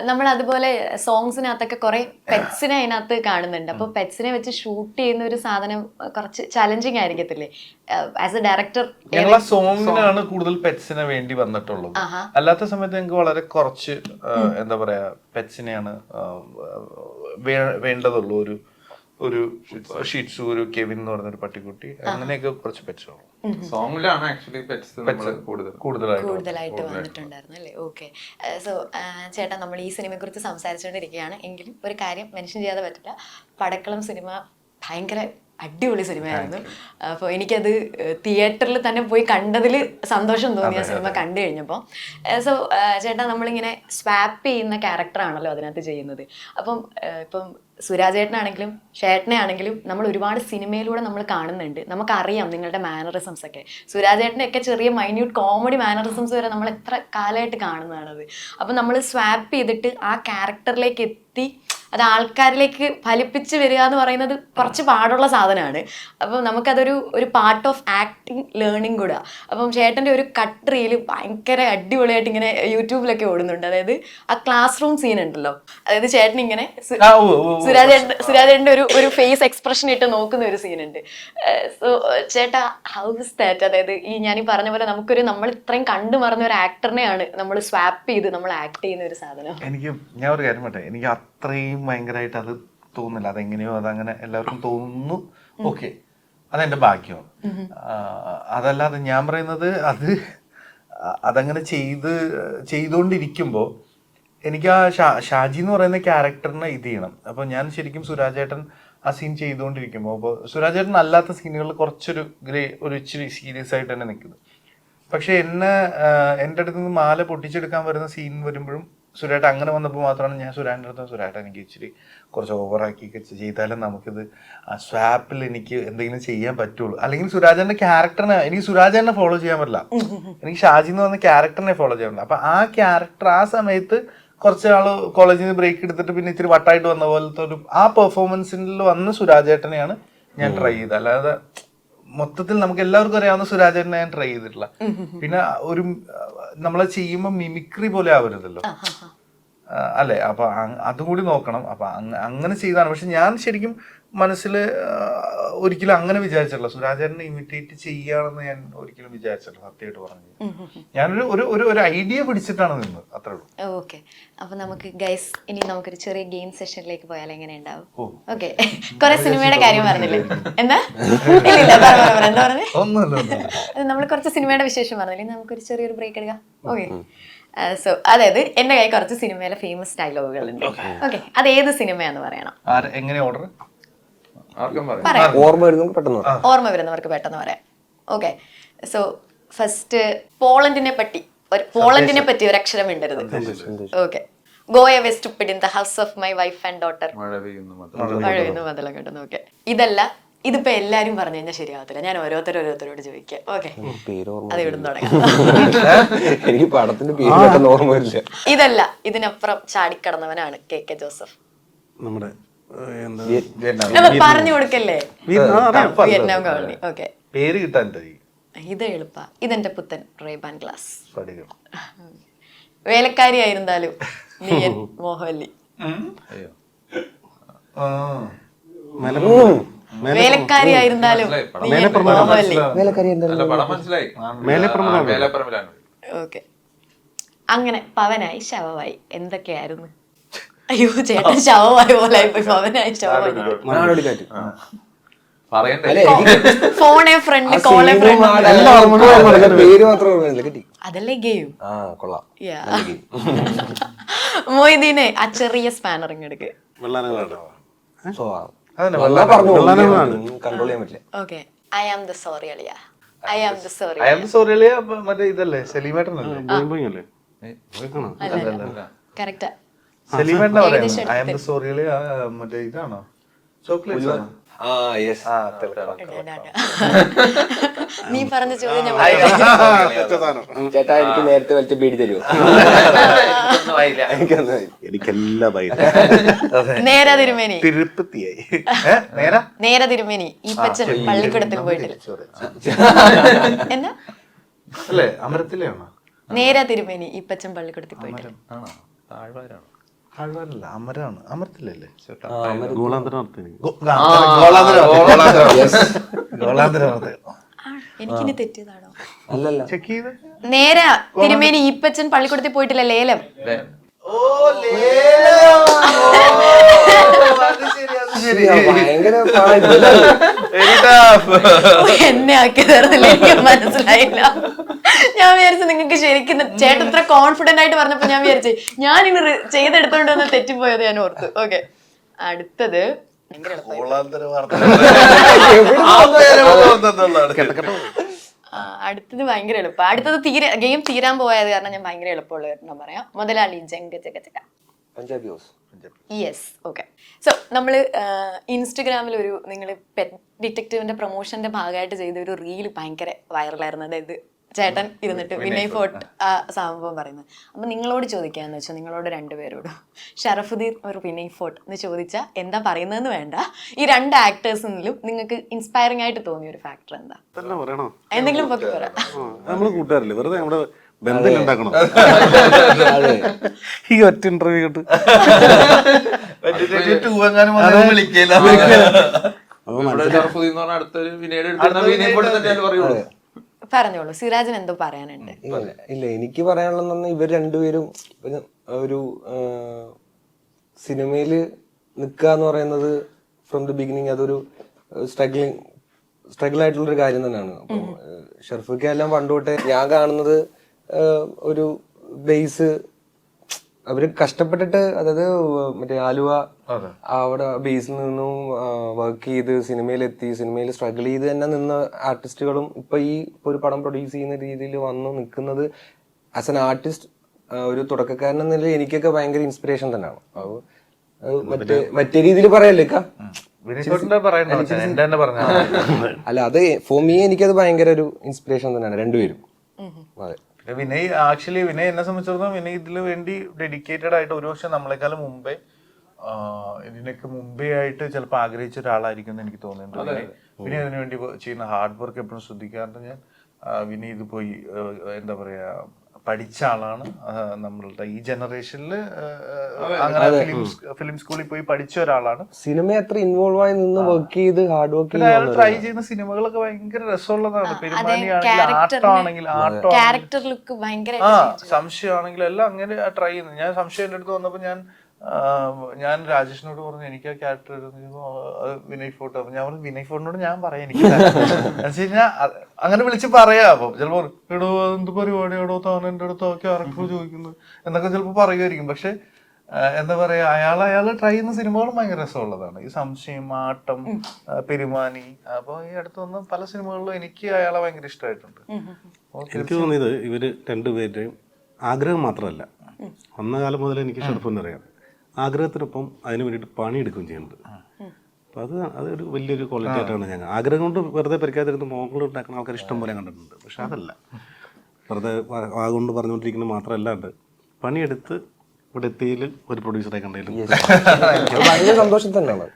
നമ്മൾ അതുപോലെ സോങ്സിനകത്തൊക്കെ കുറെ പെറ്റ്സിനെ അതിനകത്ത് കാണുന്നുണ്ട്. അപ്പൊ പെറ്റ്സിനെ വെച്ച് ഷൂട്ട് ചെയ്യുന്ന ഒരു സാധനം കുറച്ച് ചലഞ്ചിങ് ആയിരിക്കത്തില്ലേ ആസ് എ ഡയറക്ടർ? ഞങ്ങൾ ആ സോങ്ങിനാണ് കൂടുതൽ പെറ്റ്സിനെ വേണ്ടി വന്നിട്ടുള്ളത്. അല്ലാത്ത സമയത്ത് ഞങ്ങൾക്ക് വളരെ കുറച്ച് എന്താ പറയാ പെറ്റ്സിനെയാണ് വേണ്ടതുള്ളൂ. ഒരു ഷിറ്റ്സു, ഒരു കെവിൻ എന്ന് പറഞ്ഞൊരു പട്ടിക്കുട്ടി, അങ്ങനെയൊക്കെ കുറച്ച് പെറ്റ്സുള്ളൂ. സോങ്ങിലാണ് ആക്ച്വലി പെറ്റ്സ് കൂടുതലായിട്ട് വന്നിട്ടുണ്ടായിരുന്നു അല്ലേ? ഓക്കെ. സോ ചേട്ടാ, നമ്മൾ ഈ സിനിമയെ കുറിച്ച് സംസാരിച്ചുകൊണ്ടിരിക്കുകയാണ് എങ്കിലും ഒരു കാര്യം മെൻഷൻ ചെയ്യാതെ പറ്റില്ല. പടക്കളം സിനിമ ഭയങ്കര അടിപൊളി സിനിമയായിരുന്നു. അപ്പോൾ എനിക്കത് തിയേറ്ററിൽ തന്നെ പോയി കണ്ടതിൽ സന്തോഷം തോന്നി ആ സിനിമ കണ്ടു കഴിഞ്ഞപ്പോൾ. സോ ചേട്ടാ, നമ്മളിങ്ങനെ സ്വാപ്പ് ചെയ്യുന്ന ക്യാരക്ടറാണല്ലോ അതിനകത്ത് ചെയ്യുന്നത്. അപ്പം ഇപ്പം സുരാജേട്ടനാണെങ്കിലും ചേട്ടനെ ആണെങ്കിലും നമ്മൾ ഒരുപാട് സിനിമയിലൂടെ നമ്മൾ കാണുന്നുണ്ട്. നമുക്കറിയാം നിങ്ങളുടെ മാനറിസംസ് ഒക്കെ. സുരാജേട്ടൻ്റെയൊക്കെ ചെറിയ മൈന്യൂട്ട് കോമഡി മാനറിസംസ് വരെ നമ്മൾ എത്ര കാലമായിട്ട് കാണുന്നതാണത്. അപ്പം നമ്മൾ സ്വാപ്പ് ചെയ്തിട്ട് ആ ക്യാരക്ടറിലേക്ക് എത്തി അത് ആൾക്കാരിലേക്ക് ഫലിപ്പിച്ച് വരിക എന്ന് പറയുന്നത് കുറച്ച് പാടുള്ള സാധനമാണ്. അപ്പം നമുക്കതൊരു പാർട്ട് ഓഫ് ആക്ടിങ് ലേണിംഗ് കൂടെ. അപ്പം ചേട്ടൻ്റെ ഒരു കട്ട് റീൽ ഭയങ്കര അടിപൊളിയായിട്ട് ഇങ്ങനെ യൂട്യൂബിലൊക്കെ ഓടുന്നുണ്ട്. അതായത് ആ ക്ലാസ് റൂം സീൻ ഉണ്ടല്ലോ, അതായത് ചേട്ടൻ ഇങ്ങനെ സുരാജേട്ടൻ്റെ ഒരു ഫേസ് എക്സ്പ്രഷൻ ഇട്ട് നോക്കുന്ന ഒരു സീനുണ്ട്. സോ ചേട്ടാ, ഹൗ ഇസ് ദാറ്റ്? അതായത് ഞാൻ പറഞ്ഞ പോലെ നമ്മൾ ഇത്രയും കണ്ടു മറന്ന ഒരു ആക്ടറിനെയാണ് നമ്മൾ സ്വാപ്പ് ചെയ്ത് നമ്മൾ ആക്ട് ചെയ്യുന്ന ഒരു സാധനം. ഞാൻ ഒരു കാര്യം പറയട്ടെ, എനിക്ക് അത്രയും ഭയങ്കരമായിട്ട് അത് തോന്നില്ല. അതെങ്ങനെയോ അതങ്ങനെ എല്ലാവർക്കും തോന്നുന്നു. ഓക്കെ, അതെന്റെ ഭാഗ്യമാണ്. അതല്ലാതെ ഞാൻ പറയുന്നത് അതങ്ങനെ ചെയ്തുകൊണ്ടിരിക്കുമ്പോൾ എനിക്ക് ആ ഷാജി എന്ന് പറയുന്ന ക്യാരക്ടറിനെ ഇത് ചെയ്യണം. അപ്പോൾ ഞാൻ ശരിക്കും സുരാജേട്ടൻ ആ സീൻ ചെയ്തുകൊണ്ടിരിക്കുമ്പോൾ, അപ്പോൾ സുരാജേട്ടൻ അല്ലാത്ത സീനുകളിൽ കുറച്ചൊരു ഇച്ചിരി സീരിയസ് ആയിട്ട് തന്നെ നിൽക്കുന്നത്. പക്ഷെ എൻ്റെ അടുത്ത് നിന്ന് മാല പൊട്ടിച്ചെടുക്കാൻ വരുന്ന സീൻ വരുമ്പോഴും സുരാട്ട് അങ്ങനെ വന്നപ്പോൾ മാത്രമാണ് ഞാൻ സുരാൻ്റെ അടുത്ത് സുരാട്ട് എനിക്ക് ഇച്ചിരി കുറച്ച് ഓവറാക്കി ചെയ്താലും നമുക്കിത് ആ സ്വാപ്പിൽ എനിക്ക് എന്തെങ്കിലും ചെയ്യാൻ പറ്റുള്ളൂ. അല്ലെങ്കിൽ സുരാജന്റെ ക്യാരക്ടറിനെ എനിക്ക് സുരാജനെ ഫോളോ ചെയ്യാൻ പറ്റില്ല, എനിക്ക് ഷാജി എന്ന് പറഞ്ഞ ക്യാരക്ടറിനെ ഫോളോ ചെയ്യാൻ പറ്റില്ല. അപ്പൊ ആ ക്യാരക്ടർ ആ സമയത്ത് കുറച്ച് നാൾ കോളേജിൽ നിന്ന് ബ്രേക്ക് എടുത്തിട്ട് പിന്നെ ഇത്തിരി വട്ടായിട്ട് വന്ന പോലത്തെ ഒരു ആ പെർഫോമൻസിൽ വന്ന സുരാജേട്ടനെയാണ് ഞാൻ ട്രൈ ചെയ്തത്. അല്ലാതെ മൊത്തത്തിൽ നമുക്ക് എല്ലാവർക്കും അറിയാവുന്ന സുരാജേട്ടനെ ഞാൻ ട്രൈ ചെയ്തിട്ടില്ല. പിന്നെ ഒരു നമ്മളെ ചെയ്യുമ്പോൾ മിമിക്രി പോലെ ആവരുതല്ലോ, അല്ലെ? അപ്പൊ അതുകൂടി നോക്കണം. അപ്പൊ അങ്ങനെ ചെയ്താണ്. പക്ഷെ ഞാൻ ശരിക്കും മനസ്സിൽ ഒരിക്കലും അങ്ങനെ വിചാരിച്ചിട്ടില്ല, സുരാജേട്ടനെ ഇമിറ്റേറ്റ് ചെയ്യാണെന്ന് ഞാൻ ഒരിക്കലും വിചാരിച്ചിട്ടില്ല. സത്യമായിട്ട് പറഞ്ഞു, ഞാനൊരു ഒരു ഐഡിയ പിടിച്ചിട്ടാണ് നിന്നത്, അത്രേ ഉള്ളൂ. ഓക്കെ. അപ്പൊ നമുക്ക് ഗൈസ് ഇനി നമുക്കൊരു ചെറിയ ഗെയിം സെഷനിലേക്ക് പോയാൽ എങ്ങനെ ഉണ്ടാവും? ഓക്കെ. കുറെ സിനിമയുടെ കാര്യം പറഞ്ഞില്ലേ? എന്താ എന്താ പറഞ്ഞേ? നമ്മൾ കുറച്ച് സിനിമയുടെ വിശേഷം പറഞ്ഞില്ലേ? നമുക്കൊരു ചെറിയൊരു ബ്രേക്ക് എടുക്കാം. ഓക്കെ. സോ അതായത് എന്റെ കയ്യിൽ കുറച്ച് സിനിമയിലെ ഫേമസ് ഡയലോഗുകൾ ഉണ്ട്. ഓക്കെ, അത് ഏത് സിനിമയാന്ന് പറയണം. എങ്ങനെ ഓർഡർ? ഓർമ്മ വരുന്നവർക്ക് പെട്ടെന്ന് പറയാം. ഓക്കെ. സോ ഫസ്റ്റ് പോളണ്ടിനെ പറ്റി ഒരു അക്ഷരം ഇടരുത്. Okay. Go away stupid in the house of my wife and daughter. മഴ പെയ്യുന്നു മതളം കെട്ടുന്നു. ഓക്കെ. ഇതിപ്പോ എല്ലാരും പറഞ്ഞു കഴിഞ്ഞാൽ ശരിയാവത്തില്ല, ഞാൻ ഓരോരുത്തരോട് ചോദിക്കാം. ഓക്കെ, അത് ഇവിടുന്ന് തുടങ്ങാം. ഇതല്ല, ഇതിനപ്പുറം ചാടിക്കടന്നവനാണ് KK ജോസഫ്. പറഞ്ഞു കൊടുക്കല്ലേ? Vietnam colony. ഓക്കെ, പേര് കിട്ടാൻ ഇത് എളുപ്പ. ഇതെന്റെ പുത്തൻ റേബാൻ ഗ്ലാസ്. വേലക്കാരി ആയിരുന്നാലും മോഹൻലി. വേലക്കാരി ആയിരുന്നാലും ഓക്കെ. അങ്ങനെ പവനായി ശവമായി എന്തൊക്കെയായിരുന്നു? അയ്യോ ചേട്ടൻ ശവമായ പോലെ പവനായി ശവമായി. ഫോണെ ഫ്രണ്ട് കോളെ ഫ്രണ്ട് അതല്ലേ ഗെയിം. മൊയ്തീനെ ആ ചെറിയ സ്പാനറിങ് എടുക്ക്. Okay. I am the sorry അളിയ. ഐ ആം ദ സോറി അളിയ. മറ്റേ ഇതല്ലേ സെലിമേട്ടനല്ലേ? കറക്റ്റാ. സെലിമേട്ടനാ പറയാ ഐ ആം ദ സോറി അളിയ. മറ്റേ ഇതാണോ ചോക്ലേറ്റ്? നീ പറഞ്ഞ ചോദ്യം ഞാൻ ചേട്ടാ, എനിക്ക് നേരത്തെ വലിച്ച ബീഡി തരുമോ? നേര തിരുമേനി തിരുപ്പതിയായി. നേര തിരുമേനി ഈ പച്ചൻ പള്ളിക്കൂടത്തിൽ പോയിട്ടില്ല. എന്നാ അല്ലേ? അമരത്തിലാണോ? നേര തിരുമേനി ഈ പച്ചൻ പള്ളിക്കൂടത്തിൽ പോയിട്ടില്ല. താഴ്വാരല്ല, അമരാണ്. അമരത്തിലല്ലേ? എനിക്കിനി തെറ്റിയതാണോ? അല്ലല്ല, ചെക്ക് ചെയ്ത് നേരെ തിരുമേനി ഈപ്പച്ചൻ പള്ളിക്കൂടത്തിൽ പോയിട്ടില്ല, ലേലം. ഭയങ്കര എന്നെ ആക്കി തരുന്നില്ല, എനിക്ക് മനസ്സിലായില്ല. ഞാൻ വിചാരിച്ചു നിങ്ങൾക്ക് ശരിക്കും ചേട്ടൻ ഇത്ര കോൺഫിഡന്റ് ആയിട്ട് പറഞ്ഞപ്പോ ഞാൻ വിചാരിച്ചു ഞാൻ ഇന്ന് ചെയ്തെടുത്തോണ്ട് വന്ന് തെറ്റിപ്പോയത് ഞാൻ ഓർത്തു. ഓക്കെ, അടുത്തത് ഭയങ്കര അടുത്തത് ഭയങ്കര എളുപ്പം. അടുത്തത് ഗെയിം തീരാൻ പോയത് കാരണം ഞാൻ ഭയങ്കര എളുപ്പമുള്ള ഒരെണ്ണം പറയാം. മുതലാളി ജംഗ ചക ചക. Punjabi House. Yes, okay. So നമ്മൾ ഇൻസ്റ്റഗ്രാമിൽ ഒരു നിങ്ങൾ പെറ്റ് ഡിറ്റക്റ്റീവിന്റെ പ്രൊമോഷന്റെ ഭാഗമായിട്ട് ചെയ്ത ഒരു റീൽ ഭയങ്കര വൈറലായിരുന്നു. അതായത് ചേട്ടൻ ഇരുന്നിട്ട് വിനയ് ഫോർട്ട് ആ സംഭവം പറയുന്നത്. അപ്പൊ നിങ്ങളോട് ചോദിക്കാന്ന് വെച്ചാൽ, നിങ്ങളോട് രണ്ടുപേരോടും ഷറഫുദ്ദീൻ ഒരു വിനയ് ഫോർട്ട് എന്ന് ചോദിച്ചാൽ എന്താ പറയുന്നതെന്ന് വേണ്ട, ഈ രണ്ട് ആക്ടേഴ്സിലും നിങ്ങൾക്ക് ഇൻസ്പയറിംഗ് ആയിട്ട് തോന്നിയ ഒരു ഫാക്ടർ എന്താ? എന്തെങ്കിലും പൊക്കി പറയാം. നമ്മള് കൂട്ടുകാരല്ലേ, വെറുതെ നമ്മുടെ ബന്ധം ഉണ്ടാക്കണം. ഈ ഒറ്റ ഇന്റർവ്യൂ കിട്ടും. അടുത്തൊരു വിനയുടെ പറഞ്ഞോളൂ, സിറാജിന് എന്തോ പറയാനുണ്ട്. ഇല്ല, എനിക്ക് പറയാനുള്ളതെന്ന് ഇവർ രണ്ടുപേരും ഒരു സിനിമയില് നിൽക്കുക എന്ന് പറയുന്നത് ഫ്രം ദി ബിഗിനിങ് അതൊരു സ്ട്രഗിൾ ആയിട്ടുള്ളൊരു കാര്യം തന്നെയാണ്. അപ്പം ഷർഫുക്ക എല്ലാം പണ്ട് തൊട്ടേ ഞാൻ കാണുന്നത് ഒരു ബേസ് അവര് കഷ്ടപ്പെട്ടിട്ട്, അതായത് മറ്റേ ആലുവ അവിടെ ബേസിൽ നിന്നും വർക്ക് ചെയ്ത് സിനിമയിലെത്തി, സിനിമയിൽ സ്ട്രഗിൾ ചെയ്ത് തന്നെ നിന്ന ആർട്ടിസ്റ്റുകളും ഇപ്പൊ ഈ ഒരു പടം പ്രൊഡ്യൂസ് ചെയ്യുന്ന രീതിയിൽ വന്നു നിൽക്കുന്നത് ആസ് എൻ ആർട്ടിസ്റ്റ്, ഒരു തുടക്കക്കാരൻ എന്ന നിലയിൽ എനിക്കൊക്കെ ഭയങ്കര ഇൻസ്പിറേഷൻ തന്നെയാണ്. മറ്റേ രീതിയിൽ പറയല്ലേ അല്ല, അത് ഫോർ മീ എനിക്കത് ഭയങ്കര ഒരു ഇൻസ്പിറേഷൻ തന്നെയാണ് രണ്ടുപേരും. അതെ, വിനയ് വിനയ് എന്നെ സംബന്ധിച്ചിടത്തോളം വിനയ് ഇതിന് വേണ്ടി ഡെഡിക്കേറ്റഡ് ആയിട്ട് ഒരു പക്ഷെ നമ്മളെക്കാളും മുമ്പേ ഇതിനൊക്കെ മുമ്പേ ആയിട്ട് ചിലപ്പോൾ ആഗ്രഹിച്ച ഒരാളായിരിക്കും എന്ന് എനിക്ക് തോന്നുന്നുണ്ട്. വിനയ് അതിനു വേണ്ടി ചെയ്യുന്ന ഹാർഡ് വർക്ക് എപ്പോഴും ശ്രദ്ധിക്കാറുണ്ട് ഞാൻ. വിനയ് ഇത് പോയി എന്താ പറയാ പഠിച്ച ആളാണ്. നമ്മളുടെ ഈ ജനറേഷനിൽ അങ്ങനെ ഫിലിം സ്കൂളിൽ പോയി പഠിച്ച ഒരാളാണ്. സിനിമ അത്ര ഇൻവോൾവ് ആയി നിന്ന് വർക്ക് ചെയ്ത് ഹാർഡ് വർക്ക് അയാൾ ട്രൈ ചെയ്യുന്ന സിനിമകളൊക്കെ ഭയങ്കര രസമുള്ളതാണ്. പെരുമാനിയാണെങ്കിൽ ആട്ടമാണെങ്കിൽ സംശയമാണെങ്കിലും എല്ലാം അങ്ങനെ ട്രൈ ചെയ്യുന്നത്. ഞാൻ സംശയം എൻ്റെ അടുത്ത് വന്നപ്പോൾ ഞാൻ രാജേഷിനോട് പറഞ്ഞു എനിക്ക് ആ ക്യാരക്ടർ വിനയ് ഫോർട്ട്. ഞാൻ പറഞ്ഞു വിനയ് ഫോർട്ടിനോട് ഞാൻ പറയാം എനിക്ക് കഴിഞ്ഞാൽ അങ്ങനെ വിളിച്ച് പറയാം. അപ്പൊ ചിലപ്പോ എടോ എന്ത് പരിപാടിയാടോ താൻ എൻ്റെ അടുത്ത് ക്യാരക്ടർ ചോദിക്കുന്നത് എന്നൊക്കെ ചിലപ്പോ പറയുമായിരിക്കും. പക്ഷെ എന്താ പറയാ, അയാള് ട്രൈ ചെയ്യുന്ന സിനിമകളും ഭയങ്കര രസമുള്ളതാണ്. ഈ സംശയം, ആട്ടം, പെരുമാനി. അപ്പൊ ഈ അടുത്ത് വന്ന പല സിനിമകളിലും എനിക്ക് അയാളെ ഭയങ്കര ഇഷ്ടമായിട്ടുണ്ട്. എനിക്ക് തോന്നിയത് ഇവര് രണ്ടുപേരുടെയും ആഗ്രഹം മാത്രമല്ല, വന്ന കാലം മുതൽ എനിക്ക് ഷർഫിനെ അറിയാം, ആഗ്രഹത്തിനൊപ്പം അതിന് വേണ്ടിയിട്ട് പണിയെടുക്കുകയും ചെയ്യുന്നുണ്ട്. അപ്പോൾ അതൊരു വലിയൊരു ക്വാളിറ്റി ആയിട്ടാണ് ഞാൻ ആഗ്രഹം കൊണ്ട് വെറുതെ പരിക്കാതിരുന്ന് മോഹങ്ങൾ ഉണ്ടാക്കുന്ന ആൾക്കാർ ഇഷ്ടം പോലെ കണ്ടിട്ടുണ്ട്. പക്ഷെ അതല്ല, വെറുതെ ആകൊണ്ട് പറഞ്ഞുകൊണ്ടിരിക്കുന്നത് മാത്രമല്ലാണ്ട് പണിയെടുത്ത് ഇവിടെ എത്തിയതിൽ ഒരു പ്രൊഡ്യൂസറെ കണ്ടതിലും ഭയങ്കര സന്തോഷം തന്നെയാണ്.